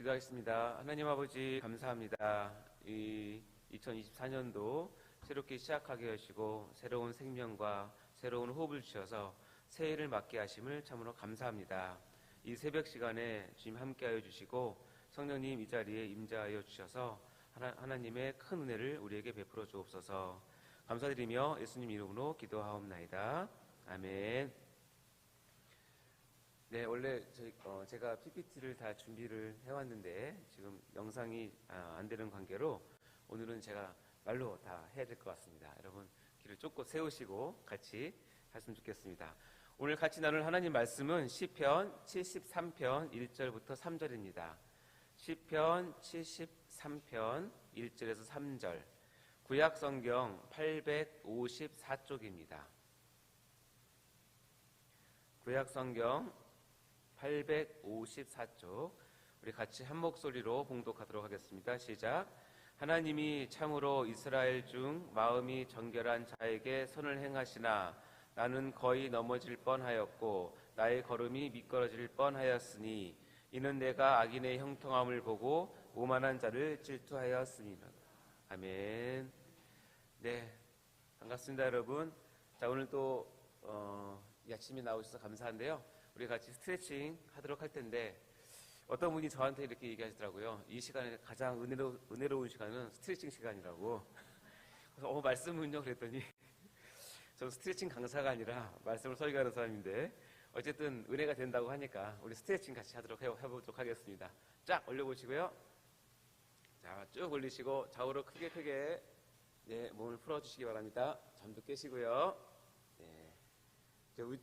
기도하겠습니다. 하나님 아버지 감사합니다. 이 2024년도 새롭게 시작하게 하시고 새로운 생명과 새로운 호흡을 주셔서 새해를 맞게 하심을 참으로 감사합니다. 이 새벽 시간에 주님 함께하여 주시고 성령님 이 자리에 임재하여 주셔서 하나님의 큰 은혜를 우리에게 베풀어 주옵소서. 감사드리며 예수님 이름으로 기도하옵나이다. 아멘. 네, 원래 제가 PPT를 다 준비를 해왔는데 지금 영상이 안 되는 관계로 오늘은 제가 말로 다 해야 될 것 같습니다. 여러분 귀를 쫓고 세우시고 같이 했으면 좋겠습니다. 오늘 같이 나눌 하나님 말씀은 시편 73편 1절부터 3절입니다. 시편 73편 1절에서 3절, 구약성경 854쪽입니다. 구약성경 854쪽, 우리 같이 한 목소리로 봉독하도록 하겠습니다. 시작. 하나님이 참으로 이스라엘 중 마음이 정결한 자에게 선을 행하시나 나는 거의 넘어질 뻔하였고 나의 걸음이 미끄러질 뻔하였으니 이는 내가 악인의 형통함을 보고 오만한 자를 질투하였음이라. 아멘. 네, 반갑습니다 여러분. 자, 오늘 또 이 아침에 나오셔서 감사한데요, 우리 같이 스트레칭 하도록 할 텐데 어떤 분이 저한테 이렇게 얘기하시더라고요. 이 시간에 가장 은혜로운 시간은 스트레칭 시간이라고. 그래서 말씀은요 그랬더니 저는 스트레칭 강사가 아니라 말씀을 설교하는 사람인데 어쨌든 은혜가 된다고 하니까 우리 스트레칭 같이 해보도록 하겠습니다. 쫙 올려보시고요. 자, 쭉 올리시고 좌우로 크게 네, 몸을 풀어주시기 바랍니다. 잠도 깨시고요. 네.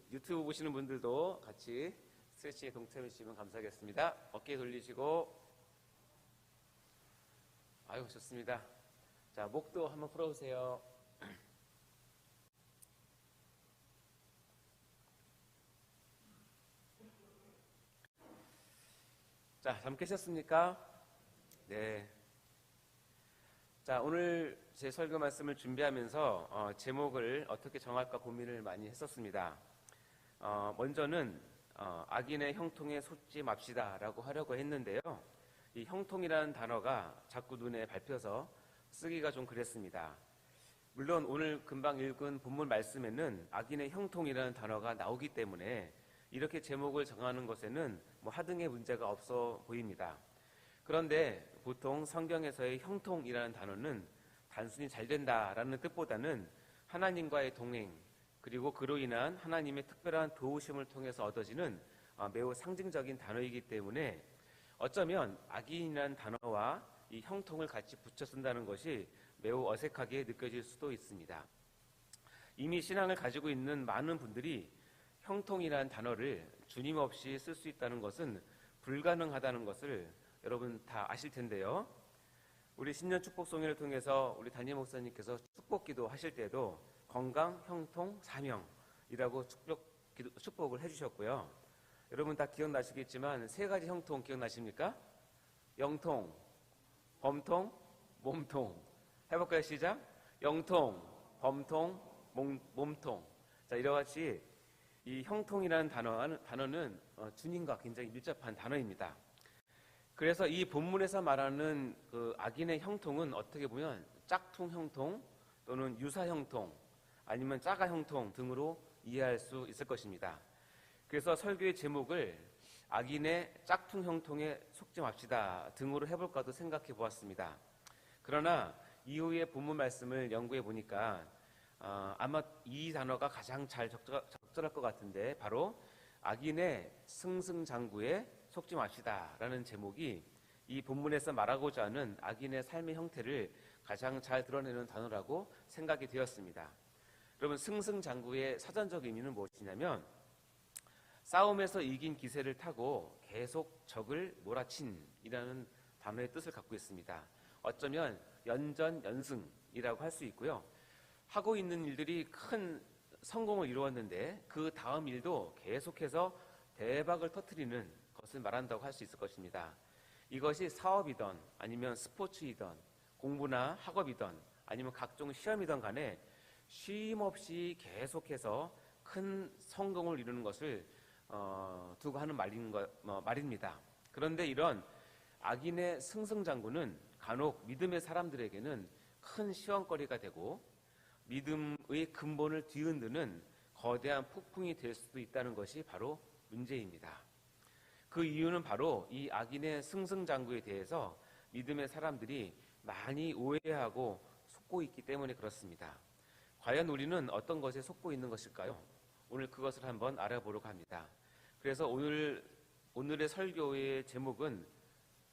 유튜브 보시는 분들도 같이 스트레칭에 동참해 주시면 감사하겠습니다. 어깨 돌리시고, 아유 좋습니다. 자, 목도 한번 풀어보세요. 자, 잠 깨셨습니까? 네. 자, 오늘 제 설교 말씀을 준비하면서 제목을 어떻게 정할까 고민을 많이 했었습니다. 먼저는 악인의 형통에 속지 맙시다 라고 하려고 했는데요, 이 형통이라는 단어가 자꾸 눈에 밟혀서 쓰기가 좀 그랬습니다. 물론 오늘 금방 읽은 본문 말씀에는 악인의 형통이라는 단어가 나오기 때문에 이렇게 제목을 정하는 것에는 하등의 문제가 없어 보입니다. 그런데 보통 성경에서의 형통이라는 단어는 단순히 잘 된다라는 뜻보다는 하나님과의 동행, 그리고 그로 인한 하나님의 특별한 도우심을 통해서 얻어지는 매우 상징적인 단어이기 때문에 어쩌면 악인이라는 단어와 이 형통을 같이 붙여 쓴다는 것이 매우 어색하게 느껴질 수도 있습니다. 이미 신앙을 가지고 있는 많은 분들이 형통이라는 단어를 주님 없이 쓸 수 있다는 것은 불가능하다는 것을 여러분 다 아실 텐데요. 우리 신년 축복송회를 통해서 우리 담임 목사님께서 축복기도 하실 때도 건강, 형통, 사명이라고 축복을 해주셨고요. 여러분 다 기억나시겠지만 세 가지 형통 기억나십니까? 영통, 범통, 몸통. 해볼까요? 시작. 영통, 범통, 몸통. 자, 이러같이 이 형통이라는 단어는 주님과 굉장히 밀접한 단어입니다. 그래서 이 본문에서 말하는 그 악인의 형통은 어떻게 보면 짝퉁 형통 또는 유사 형통 아니면 짜가 형통 등으로 이해할 수 있을 것입니다. 그래서 설교의 제목을 악인의 짝퉁 형통에 속지 맙시다 등으로 해볼까도 생각해 보았습니다. 그러나 이후의 본문 말씀을 연구해 보니까 아마 이 단어가 가장 잘 적절할 것 같은데, 바로 악인의 승승장구에 속지 맙시다 라는 제목이 이 본문에서 말하고자 하는 악인의 삶의 형태를 가장 잘 드러내는 단어라고 생각이 되었습니다. 여러분, 승승장구의 사전적 의미는 무엇이냐면 싸움에서 이긴 기세를 타고 계속 적을 몰아친이라는 단어의 뜻을 갖고 있습니다. 어쩌면 연전연승이라고 할 수 있고요, 하고 있는 일들이 큰 성공을 이루었는데 그 다음 일도 계속해서 대박을 터뜨리는 것을 말한다고 할 수 있을 것입니다. 이것이 사업이든 아니면 스포츠이든 공부나 학업이든 아니면 각종 시험이든 간에 쉼없이 계속해서 큰 성공을 이루는 것을 두고 하는 말입니다. 그런데 이런 악인의 승승장구는 간혹 믿음의 사람들에게는 큰 시험거리가 되고 믿음의 근본을 뒤흔드는 거대한 폭풍이 될 수도 있다는 것이 바로 문제입니다. 그 이유는 바로 이 악인의 승승장구에 대해서 믿음의 사람들이 많이 오해하고 속고 있기 때문에 그렇습니다. 과연 우리는 어떤 것에 속고 있는 것일까요? 오늘 그것을 한번 알아보려고 합니다. 그래서 오늘의 설교의 제목은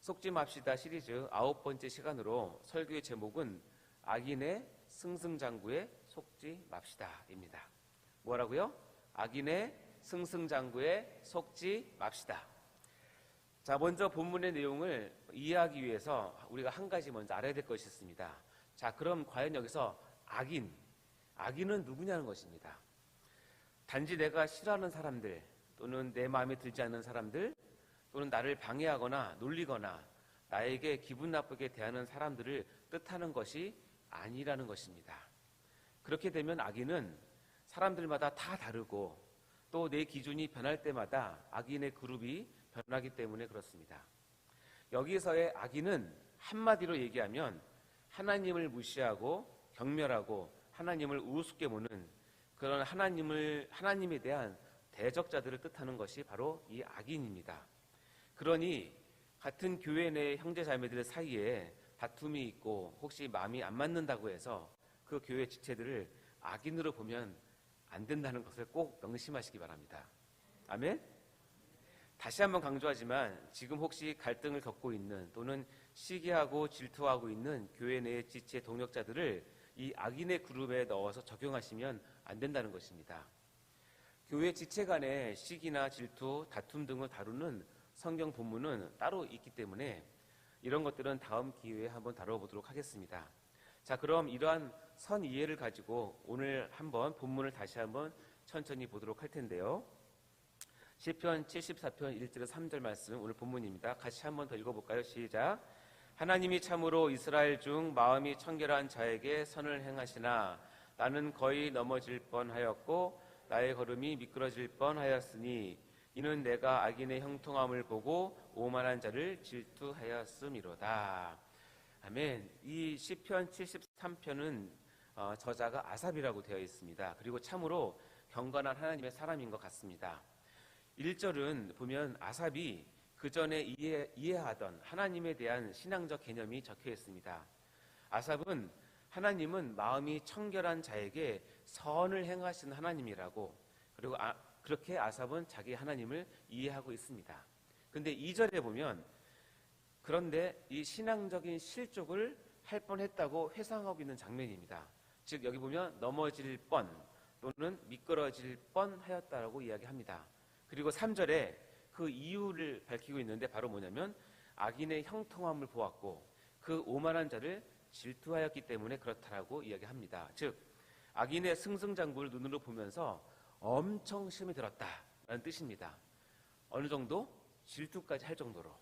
속지 맙시다 시리즈 9번째 시간으로 설교의 제목은 악인의 승승장구에 속지 맙시다입니다. 뭐라고요? 악인의 승승장구에 속지 맙시다. 자, 먼저 본문의 내용을 이해하기 위해서 우리가 한 가지 먼저 알아야 될 것이 있습니다. 자, 그럼 과연 여기서 악인은 누구냐는 것입니다. 단지 내가 싫어하는 사람들 또는 내 마음에 들지 않는 사람들 또는 나를 방해하거나 놀리거나 나에게 기분 나쁘게 대하는 사람들을 뜻하는 것이 아니라는 것입니다. 그렇게 되면 악인은 사람들마다 다 다르고 또 내 기준이 변할 때마다 악인의 그룹이 변하기 때문에 그렇습니다. 여기서의 악인은 한마디로 얘기하면 하나님을 무시하고 경멸하고 하나님을 우습게 보는 그런 하나님에 대한 대적자들을 뜻하는 것이 바로 이 악인입니다. 그러니 같은 교회 내 형제자매들 사이에 다툼이 있고 혹시 마음이 안 맞는다고 해서 그 교회 지체들을 악인으로 보면 안 된다는 것을 꼭 명심하시기 바랍니다. 아멘? 다시 한번 강조하지만 지금 혹시 갈등을 겪고 있는 또는 시기하고 질투하고 있는 교회 내 지체 동역자들을 이 악인의 그룹에 넣어서 적용하시면 안 된다는 것입니다. 교회 지체 간의 시기나 질투, 다툼 등을 다루는 성경 본문은 따로 있기 때문에 이런 것들은 다음 기회에 한번 다뤄보도록 하겠습니다. 자, 그럼 이러한 선 이해를 가지고 오늘 한번 본문을 다시 한번 천천히 보도록 할 텐데요. 시편 74편 1절에서 3절 말씀 오늘 본문입니다. 같이 한번 더 읽어볼까요? 시작. 하나님이 참으로 이스라엘 중 마음이 청결한 자에게 선을 행하시나 나는 거의 넘어질 뻔하였고 나의 걸음이 미끄러질 뻔하였으니 이는 내가 악인의 형통함을 보고 오만한 자를 질투하였음이로다. 아멘. 이 시편 73편은 저자가 아삽이라고 되어 있습니다. 그리고 참으로 경건한 하나님의 사람인 것 같습니다. 1절은 보면 아삽이 그 전에 이해하던 하나님에 대한 신앙적 개념이 적혀 있습니다. 아삽은 하나님은 마음이 청결한 자에게 선을 행하시는 하나님이라고, 그리고 그렇게 아삽은 자기 하나님을 이해하고 있습니다. 근데 2절에 보면 그런데 이 신앙적인 실족을 할 뻔했다고 회상하고 있는 장면입니다. 즉 여기 보면 넘어질 뻔 또는 미끄러질 뻔하였다라고 이야기합니다. 그리고 3절에 그 이유를 밝히고 있는데 바로 뭐냐면 악인의 형통함을 보았고 그 오만한 자를 질투하였기 때문에 그렇다라고 이야기합니다. 즉 악인의 승승장구를 눈으로 보면서 엄청 시험이 들었다라는 뜻입니다. 어느 정도? 질투까지 할 정도로.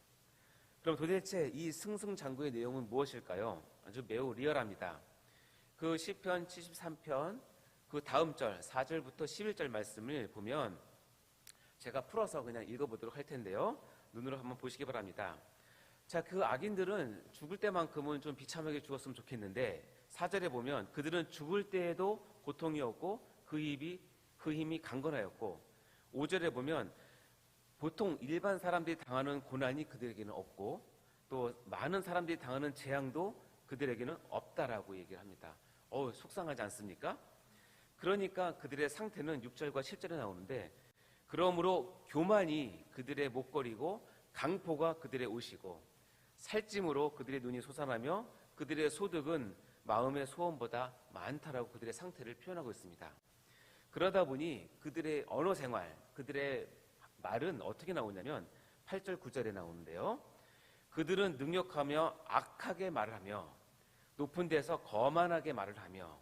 그럼 도대체 이 승승장구의 내용은 무엇일까요? 아주 매우 리얼합니다. 그 시편 73편 그 다음 절 4절부터 11절 말씀을 보면 제가 풀어서 그냥 읽어보도록 할 텐데요. 눈으로 한번 보시기 바랍니다. 자, 그 악인들은 죽을 때만큼은 좀 비참하게 죽었으면 좋겠는데 4절에 보면 그들은 죽을 때에도 고통이었고 그 힘이 강건하였고 5절에 보면 보통 일반 사람들이 당하는 고난이 그들에게는 없고 또 많은 사람들이 당하는 재앙도 그들에게는 없다라고 얘기를 합니다. 속상하지 않습니까? 그러니까 그들의 상태는 6절과 7절에 나오는데 그러므로 교만이 그들의 목걸이고 강포가 그들의 옷이고 살찜으로 그들의 눈이 솟아나며 그들의 소득은 마음의 소원보다 많다라고 그들의 상태를 표현하고 있습니다. 그러다 보니 그들의 언어 생활, 그들의 말은 어떻게 나오냐면 8절 9절에 나오는데요. 그들은 능욕하며 악하게 말을 하며 높은 데서 거만하게 말을 하며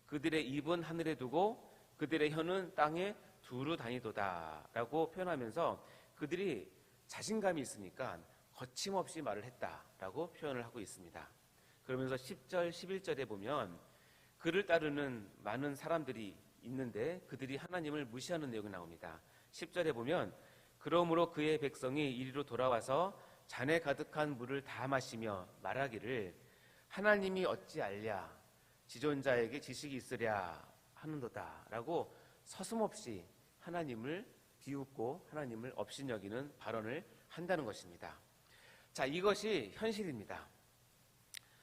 그들의 입은 하늘에 두고 그들의 혀는 땅에 두루 다니도다 라고 표현하면서 그들이 자신감이 있으니까 거침없이 말을 했다라고 표현을 하고 있습니다. 그러면서 10절 11절에 보면 그를 따르는 많은 사람들이 있는데 그들이 하나님을 무시하는 내용이 나옵니다. 10절에 보면 그러므로 그의 백성이 이리로 돌아와서 잔에 가득한 물을 다 마시며 말하기를 하나님이 어찌 알랴 지존자에게 지식이 있으랴 하는도다 라고 서슴없이 하나님을 비웃고 하나님을 업신여기는 발언을 한다는 것입니다. 자, 이것이 현실입니다.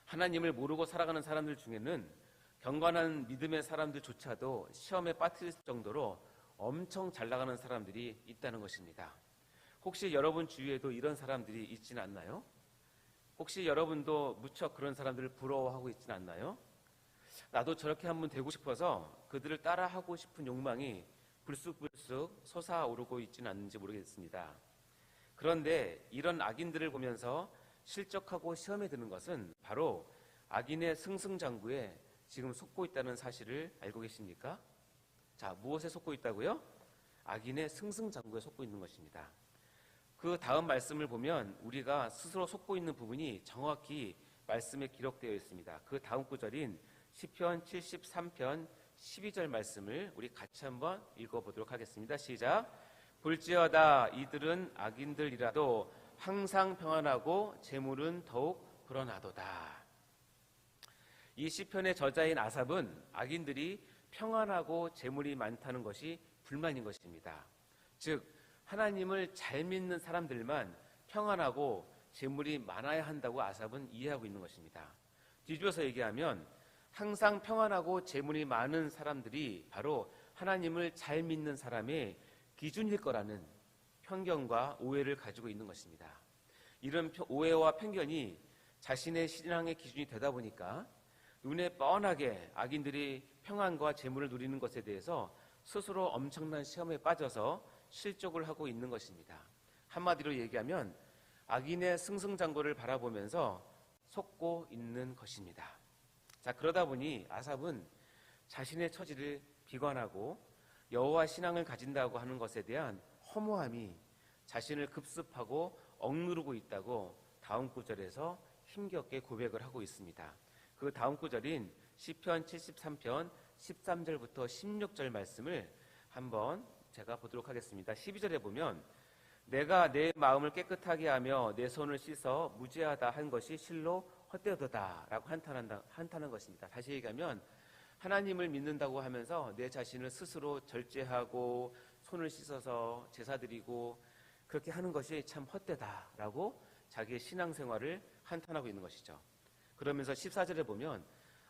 하나님을 모르고 살아가는 사람들 중에는 경건한 믿음의 사람들조차도 시험에 빠뜨릴 정도로 엄청 잘 나가는 사람들이 있다는 것입니다. 혹시 여러분 주위에도 이런 사람들이 있지는 않나요? 혹시 여러분도 무척 그런 사람들을 부러워하고 있지는 않나요? 나도 저렇게 한번 되고 싶어서 그들을 따라하고 싶은 욕망이 불쑥불쑥 솟아오르고 있지는 않는지 모르겠습니다. 그런데 이런 악인들을 보면서 실족하고 시험에 드는 것은 바로 악인의 승승장구에 지금 속고 있다는 사실을 알고 계십니까? 자, 무엇에 속고 있다고요? 악인의 승승장구에 속고 있는 것입니다. 그 다음 말씀을 보면 우리가 스스로 속고 있는 부분이 정확히 말씀에 기록되어 있습니다. 그 다음 구절인 시편 73편 12절 말씀을 우리 같이 한번 읽어보도록 하겠습니다. 시작. 볼지어다 이들은 악인들이라도 항상 평안하고 재물은 더욱 불어나도다. 이 시편의 저자인 아삽은 악인들이 평안하고 재물이 많다는 것이 불만인 것입니다. 즉 하나님을 잘 믿는 사람들만 평안하고 재물이 많아야 한다고 아삽은 이해하고 있는 것입니다. 뒤집어서 얘기하면 항상 평안하고 재물이 많은 사람들이 바로 하나님을 잘 믿는 사람의 기준일 거라는 편견과 오해를 가지고 있는 것입니다. 이런 오해와 편견이 자신의 신앙의 기준이 되다 보니까 눈에 뻔하게 악인들이 평안과 재물을 누리는 것에 대해서 스스로 엄청난 시험에 빠져서 실족을 하고 있는 것입니다. 한마디로 얘기하면 악인의 승승장구를 바라보면서 속고 있는 것입니다. 자, 그러다 보니 아삽은 자신의 처지를 비관하고 여호와 신앙을 가진다고 하는 것에 대한 허무함이 자신을 급습하고 억누르고 있다고 다음 구절에서 힘겹게 고백을 하고 있습니다. 그 다음 구절인 시편 73편 13절부터 16절 말씀을 한번 제가 보도록 하겠습니다. 12절에 보면 내가 내 마음을 깨끗하게 하며 내 손을 씻어 무죄하다 한 것이 실로 헛되도다 라고 한탄한 것입니다. 다시 얘기하면 하나님을 믿는다고 하면서 내 자신을 스스로 절제하고 손을 씻어서 제사 드리고 그렇게 하는 것이 참 헛되다라고 자기의 신앙생활을 한탄하고 있는 것이죠. 그러면서 14절에 보면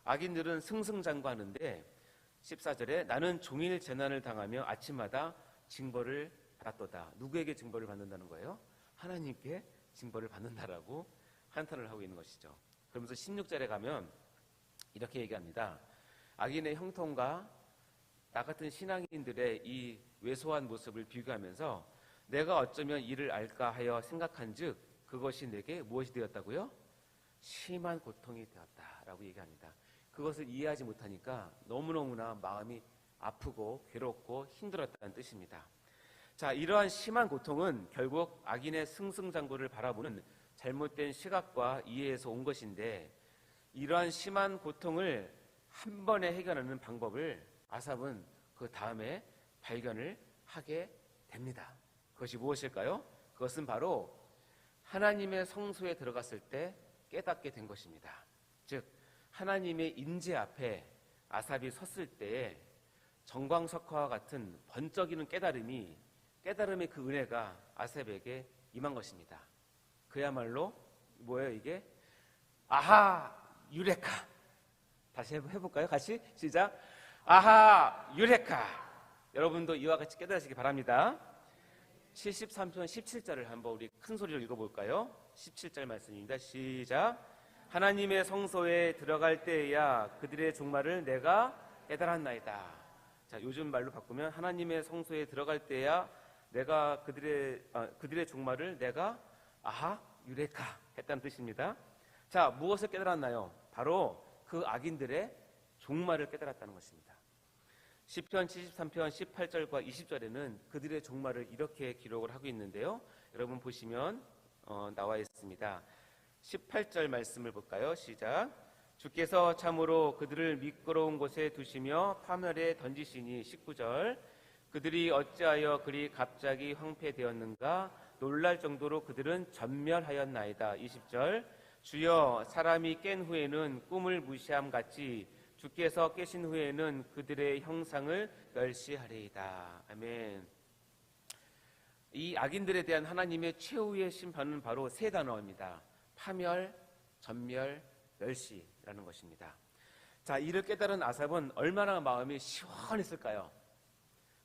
악인들은 승승장구하는데 14절에 나는 종일 재난을 당하며 아침마다 징벌을 받았도다. 누구에게 징벌을 받는다는 거예요? 하나님께 징벌을 받는다라고 한탄을 하고 있는 것이죠. 그러면서 16절에 가면 이렇게 얘기합니다. 악인의 형통과 나 같은 신앙인들의 이 왜소한 모습을 비교하면서 내가 어쩌면 이를 알까 하여 생각한즉 그것이 내게 무엇이 되었다고요? 심한 고통이 되었다라고 얘기합니다. 그것을 이해하지 못하니까 너무너무나 마음이 아프고 괴롭고 힘들었다는 뜻입니다. 자, 이러한 심한 고통은 결국 악인의 승승장구를 바라보는 잘못된 시각과 이해에서 온 것인데 이러한 심한 고통을 한 번에 해결하는 방법을 아삽은 그 다음에 발견을 하게 됩니다. 그것이 무엇일까요? 그것은 바로 하나님의 성소에 들어갔을 때 깨닫게 된 것입니다. 즉 하나님의 임재 앞에 아삽이 섰을 때에 정광석화와 같은 번쩍이는 깨달음의 그 은혜가 아삽에게 임한 것입니다. 그야말로 뭐예요 이게? 아하 유레카. 다시 해볼까요? 같이 시작. 아하 유레카. 여러분도 이와 같이 깨달으시기 바랍니다. 73편 17절을 한번 우리 큰 소리로 읽어볼까요? 17절 말씀입니다. 시작. 하나님의 성소에 들어갈 때에야 그들의 종말을 내가 깨달았나이다. 자, 요즘 말로 바꾸면 하나님의 성소에 들어갈 때야 내가 그들의 종말을 내가 아하 유레카 했다는 뜻입니다. 자, 무엇을 깨달았나요? 바로 그 악인들의 종말을 깨달았다는 것입니다. 시편 73편 18절과 20절에는 그들의 종말을 이렇게 기록을 하고 있는데요. 여러분 보시면 나와 있습니다. 18절 말씀을 볼까요? 시작. 주께서 참으로 그들을 미끄러운 곳에 두시며 파멸에 던지시니. 19절. 그들이 어찌하여 그리 갑자기 황폐되었는가? 놀랄 정도로 그들은 전멸하였나이다. 20절 주여 사람이 깬 후에는 꿈을 무시함 같이 주께서 깨신 후에는 그들의 형상을 멸시하리이다. 아멘. 이 악인들에 대한 하나님의 최후의 심판은 바로 세 단어입니다. 파멸, 전멸, 멸시라는 것입니다. 자, 이를 깨달은 아삽은 얼마나 마음이 시원했을까요?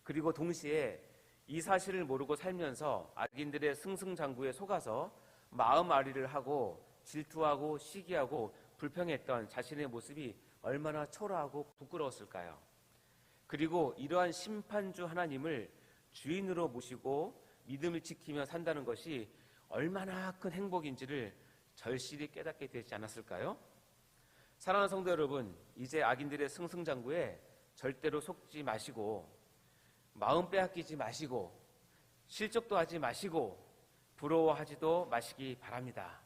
그리고 동시에 이 사실을 모르고 살면서 악인들의 승승장구에 속아서 마음 아리를 하고 질투하고 시기하고 불평했던 자신의 모습이 얼마나 초라하고 부끄러웠을까요? 그리고 이러한 심판주 하나님을 주인으로 모시고 믿음을 지키며 산다는 것이 얼마나 큰 행복인지를 절실히 깨닫게 되지 않았을까요? 사랑하는 성도 여러분, 이제 악인들의 승승장구에 절대로 속지 마시고 마음 빼앗기지 마시고 실족도 하지 마시고 부러워하지도 마시기 바랍니다.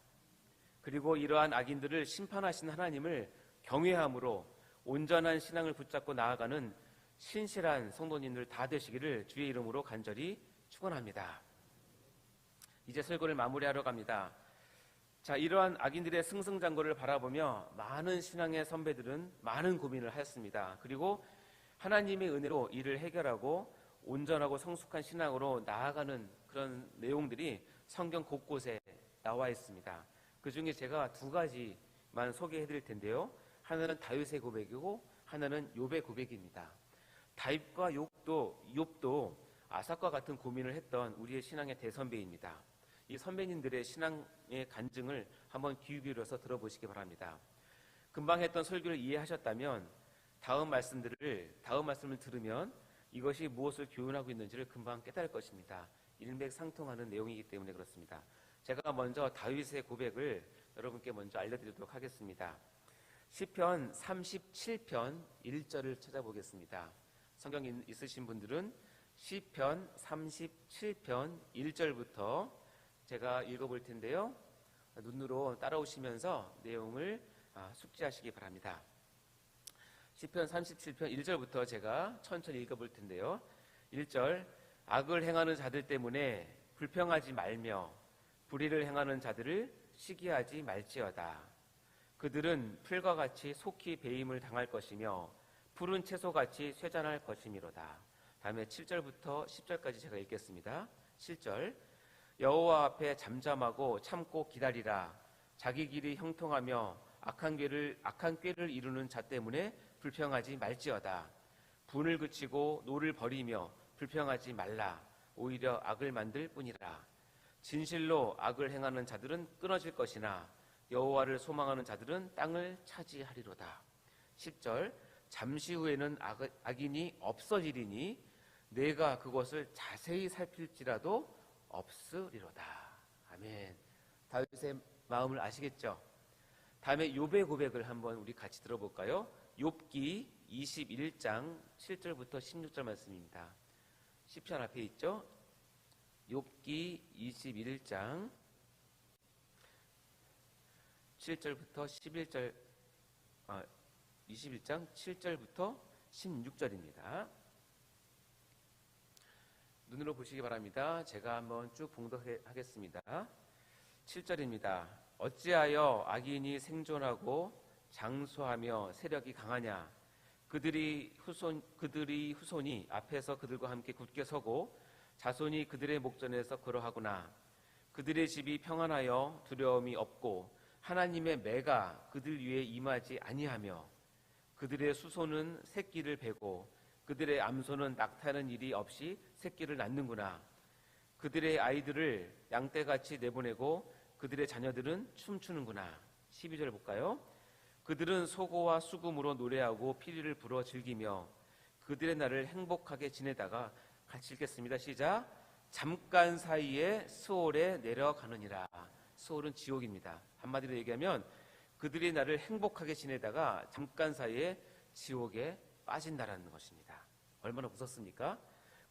그리고 이러한 악인들을 심판하신 하나님을 경외함으로 온전한 신앙을 붙잡고 나아가는 신실한 성도님들 다 되시기를 주의 이름으로 간절히 축원합니다. 이제 설교를 마무리하러 갑니다. 자, 이러한 악인들의 승승장구를 바라보며 많은 신앙의 선배들은 많은 고민을 하였습니다. 그리고 하나님의 은혜로 이를 해결하고 온전하고 성숙한 신앙으로 나아가는 그런 내용들이 성경 곳곳에 나와 있습니다. 그 중에 제가 두 가지만 소개해 드릴 텐데요. 하나는 다윗의 고백이고 하나는 욥의 고백입니다. 다윗과 욥도 아삭과 같은 고민을 했던 우리의 신앙의 대선배입니다. 이 선배님들의 신앙의 간증을 한번 귀 기울여서 들어보시기 바랍니다. 금방 했던 설교를 이해하셨다면 다음 말씀을 들으면 이것이 무엇을 교훈하고 있는지를 금방 깨달을 것입니다. 일맥상통하는 내용이기 때문에 그렇습니다. 제가 먼저 다윗의 고백을 여러분께 먼저 알려드리도록 하겠습니다. 시편 37편 1절을 찾아보겠습니다. 성경 있으신 분들은 시편 37편 1절부터 제가 읽어볼 텐데요. 눈으로 따라오시면서 내용을 숙지하시기 바랍니다. 시편 37편 1절부터 제가 천천히 읽어볼 텐데요. 1절 악을 행하는 자들 때문에 불평하지 말며 불의를 행하는 자들을 시기하지 말지어다. 그들은 풀과 같이 속히 배임을 당할 것이며 푸른 채소같이 쇠잔할 것이미로다. 다음에 7절부터 10절까지 제가 읽겠습니다. 7절 여호와 앞에 잠잠하고 참고 기다리라. 자기 길이 형통하며 악한 꾀를 이루는 자 때문에 불평하지 말지어다. 분을 그치고 노를 버리며 불평하지 말라. 오히려 악을 만들 뿐이라. 진실로 악을 행하는 자들은 끊어질 것이나 여호와를 소망하는 자들은 땅을 차지하리로다. 10절 잠시 후에는 악인이 없어지리니 내가 그것을 자세히 살필지라도 없으리로다. 아멘. 다윗의 마음을 아시겠죠? 다음에 욥의 고백을 한번 우리 같이 들어볼까요? 욥기 21장 7절부터 16절 말씀입니다. 시편 앞에 있죠? 욥기 21장 7절부터 21장 7절부터 16절입니다. 눈으로 보시기 바랍니다. 제가 한번 쭉 봉독하겠습니다. 7절입니다. 어찌하여 악인이 생존하고 장수하며 세력이 강하냐? 그들이 후손이 앞에서 그들과 함께 굳게 서고 자손이 그들의 목전에서 그러하구나. 그들의 집이 평안하여 두려움이 없고 하나님의 매가 그들 위에 임하지 아니하며 그들의 수소는 새끼를 베고 그들의 암소는 낙타는 일이 없이 새끼를 낳는구나. 그들의 아이들을 양떼같이 내보내고 그들의 자녀들은 춤추는구나. 12절 볼까요? 그들은 소고와 수금으로 노래하고 피리를 불어 즐기며 그들의 날을 행복하게 지내다가 같이 읽겠습니다. 시작. 잠깐 사이에 스올에 내려가느니라. 스올은 지옥입니다. 한마디로 얘기하면 그들이 나를 행복하게 지내다가 잠깐 사이에 지옥에 빠진다라는 것입니다. 얼마나 무섭습니까?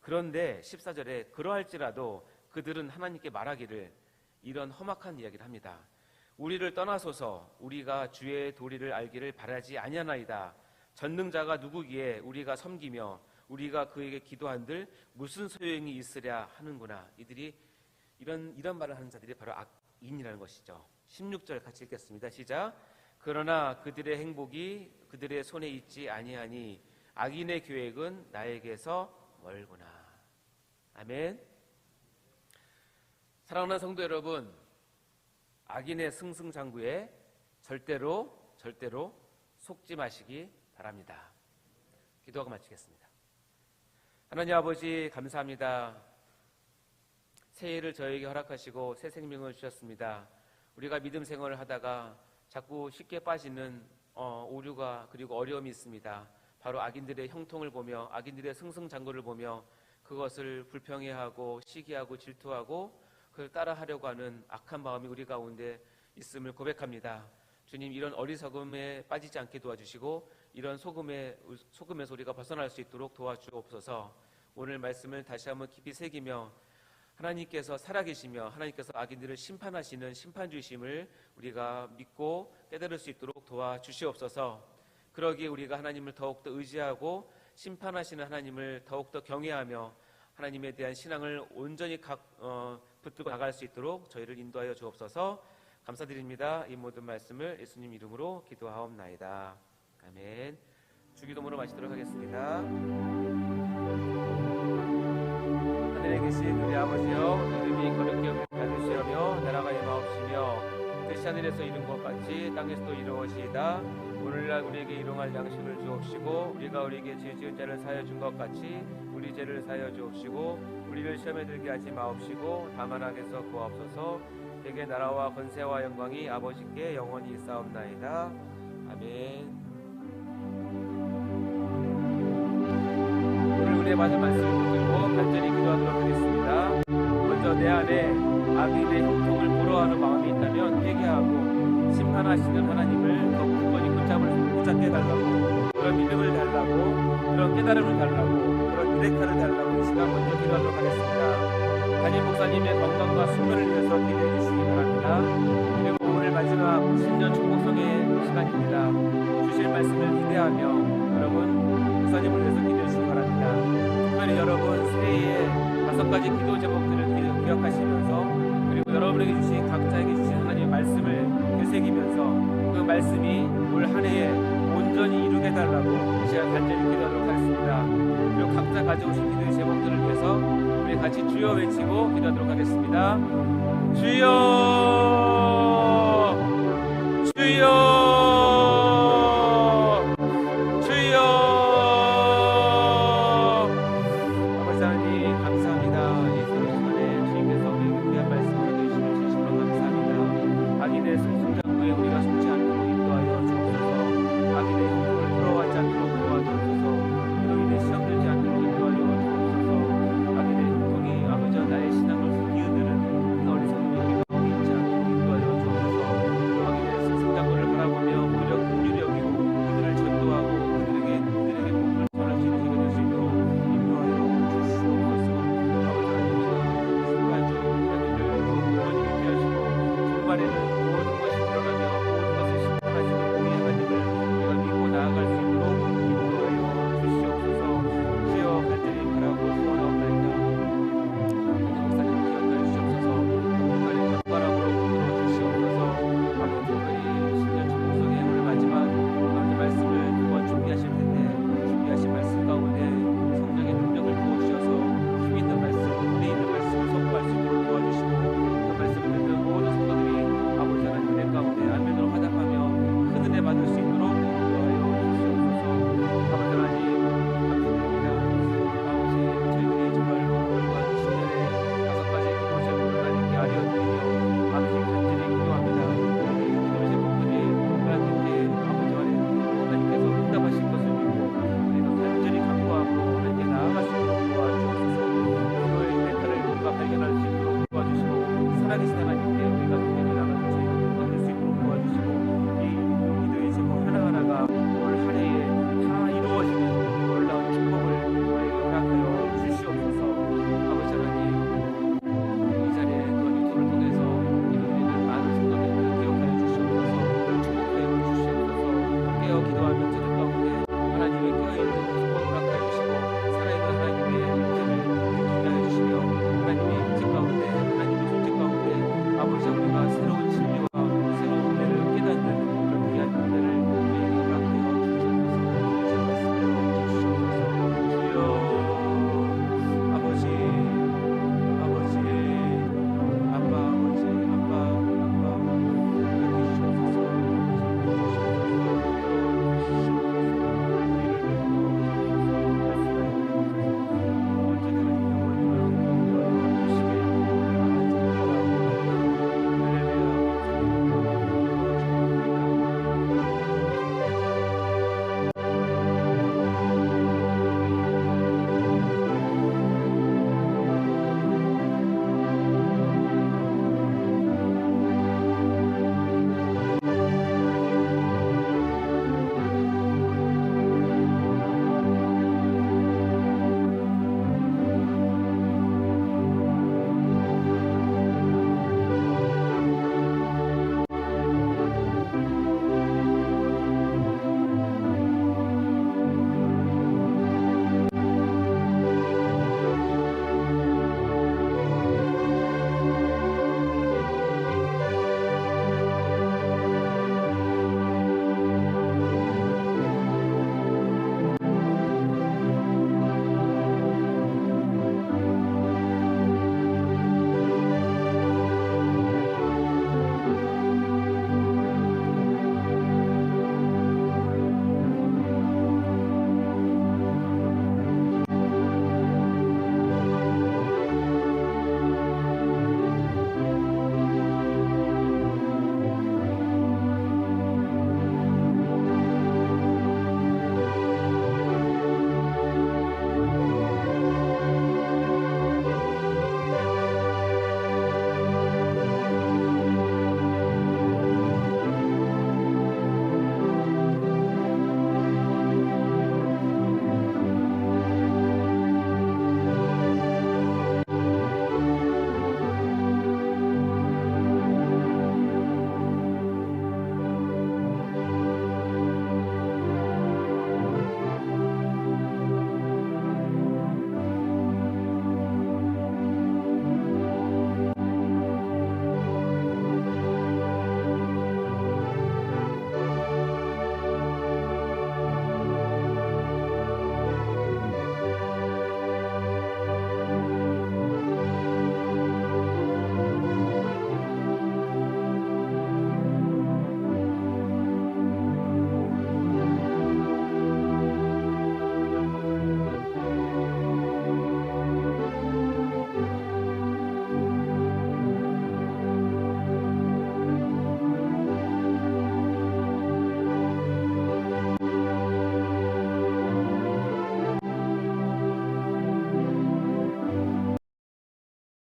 그런데 14절에 그러할지라도 그들은 하나님께 말하기를 이런 험악한 이야기를 합니다. 우리를 떠나소서. 우리가 주의 도리를 알기를 바라지 아니하나이다. 전능자가 누구기에 우리가 섬기며 우리가 그에게 기도한들 무슨 소용이 있으랴 하는구나. 이들이 이런 말을 하는 자들이 바로 악인이라는 것이죠. 16절 같이 읽겠습니다. 시작. 그러나 그들의 행복이 그들의 손에 있지 아니하니 악인의 계획은 나에게서 멀구나. 아멘. 사랑하는 성도 여러분, 악인의 승승장구에 절대로 속지 마시기 바랍니다. 기도하고 마치겠습니다. 하나님 아버지, 감사합니다. 새해를 저에게 허락하시고 새 생명을 주셨습니다. 우리가 믿음 생활을 하다가 자꾸 쉽게 빠지는 오류가 그리고 어려움이 있습니다. 바로 악인들의 형통을 보며 악인들의 승승장구를 보며 그것을 불평해하고 시기하고 질투하고 그걸 따라하려고 하는 악한 마음이 우리 가운데 있음을 고백합니다. 주님, 이런 어리석음에 빠지지 않게 도와주시고 이런 속음에서 우리가 벗어날 수 있도록 도와주옵소서. 오늘 말씀을 다시 한번 깊이 새기며 하나님께서 살아계시며 하나님께서 악인들을 심판하시는 심판주이심을 우리가 믿고 깨달을 수 있도록 도와주시옵소서. 그러기에 우리가 하나님을 더욱더 의지하고 심판하시는 하나님을 더욱더 경외하며 하나님에 대한 신앙을 온전히 붙들고 나갈 수 있도록 저희를 인도하여 주옵소서. 감사드립니다. 이 모든 말씀을 예수님 이름으로 기도하옵나이다. 아멘. 주기도문으로 마치도록 하겠습니다. 하늘에 계신 우리 아버지여, 이름이 거룩히 여김을 받으시오며 나라가 임하옵시며 뜻이 하늘에서 이룬 것 같이 땅에서도 이루어지이다. 오늘날 우리에게 일용할 양식을 주옵시고 우리가 우리에게 죄 지은 자를 사하여 준 것 같이 우리 죄를 사하여 주옵시고 우리를 시험에 들게 하지 마옵시고 다만 악에서 구하옵소서. 대개 나라와 권세와 영광이 아버지께 영원히 있사옵나이다. 아멘. 오늘 은혜 받은 말씀을 붙들고 간절히 기도하도록 하겠습니다. 먼저 내 안에 악인의 형통을 보러하는 마음이 있다면 회개하고 심판하시는 하나님을 더 굳건히 붙잡게 달라고, 그런 믿음을 달라고, 그런 깨달음을 달라고, 그런 유레카를 달라고 이 시간 먼저 기도하도록 하겠습니다. 담임 목사님의 건강과 숙면을 위해서 기도해 주시기 바랍니다. 그리고 오늘 마지막 신년 축복성의 시간입니다. 주실 말씀을 기대하며 여러분 목사님을 위해서 기도해 주시기 바랍니다. 특별히 여러분 새해에 5가지 기도 제목들을 기억하시면서 그리고 여러분에게 주신 각자에게 주신 하나님의 말씀을 되새기면서 그 말씀이 올 한 해에 온전히 이루게 해달라고 이 시간 간절히 기도하도록 하겠습니다. 그리고 각자 가져오신 기도의 제목들을 위해서 우리 같이 주여 외치고 기도하도록 하겠습니다. 주여, 주여.